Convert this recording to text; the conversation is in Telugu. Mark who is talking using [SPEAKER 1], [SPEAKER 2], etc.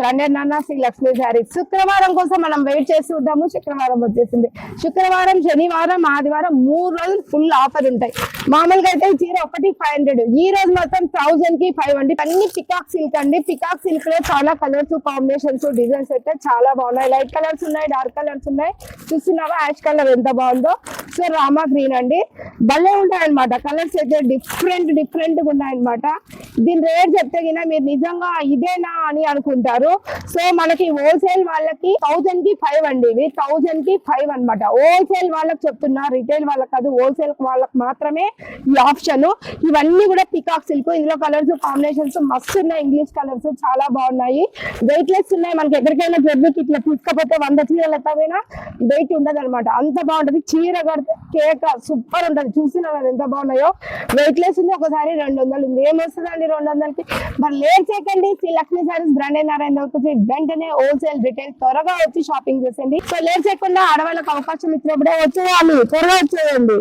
[SPEAKER 1] బ్రాండెడ్ నాన్న శ్రీ లక్ష్మీ శారీస్. శుక్రవారం కోసం మనం వెయిట్ చేస్తూ ఉంటాము. శుక్రవారం వచ్చేసింది. శుక్రవారం, శనివారం, ఆదివారం 3 రోజులు ఫుల్ ఆఫర్ ఉంటాయి. మామూలుగా అయితే ఈ చీర ఒకటి 500, ఈ రోజు మొత్తం 1000 కి 5 అండి. అన్ని పికాక్ సిల్క్ అండి. పికాక్ సిల్క్ లో చాలా కలర్స్, కాంబినేషన్స్, డిజైన్స్ అయితే చాలా బాగున్నాయి. లైట్ కలర్స్ ఉన్నాయి, డార్క్ కలర్స్ ఉన్నాయి. చూస్తున్నావా యాష్ కలర్ ఎంత బాగుందో. సో రామా గ్రీన్ అండి. భలే ఉంటాయి అనమాట. కలర్స్ అయితే డిఫరెంట్ గా ఉన్నాయి అనమాట. దీని రేట్ చెప్తే గినా మీరు నిజంగా ఇదేనా అని అనుకుంటారు. సో మనకి హోల్సేల్ వాళ్ళకి 1000 కి 5 అండి. ఇవి 1000 కి 5 అనమాట. హోల్సేల్ వాళ్ళకి చెప్తున్నా, రిటైల్ వాళ్ళకి కాదు, హోల్సేల్ వాళ్ళకి మాత్రమే ఈ ఆప్షన్. ఇవన్నీ కూడా పికాక్ సిల్క్. ఇందులో కలర్స్, కాంబినేషన్స్ మస్తు ఉన్నాయి. ఇంగ్లీష్ కలర్స్ చాలా బాగున్నాయి. వెయిట్ లెస్ ఉన్నాయి. మనకి ఎక్కడికైనా జర్నీకి ఇట్లా తీసుకపోతే 100 చీరలు ఎత్తపోయినా వెయిట్ ఉండదు అనమాట. అంత బాగుంటది. చీర కడితే కేక సూపర్ ఉంటది. చూసినా కదా ఎంత బాగున్నాయో. వెయిట్ లెస్ ఉంది. ఒకసారి 200 ఉంది. ఏమొస్తుందండి 200కి? మరి లేట్ చేయకండి. శ్రీ లక్ష్మీ శారీస్ బ్రాండెడ్ నారాయణ వెంటనే హోల్సేల్, రిటైల్ త్వరగా వచ్చి షాపింగ్ చేసేయండి. సో లేట్ చేయకుండా ఆడవాళ్ళకి అవకాశం ఇచ్చినప్పుడే వచ్చేయాలి. త్వరగా వచ్చేయండి.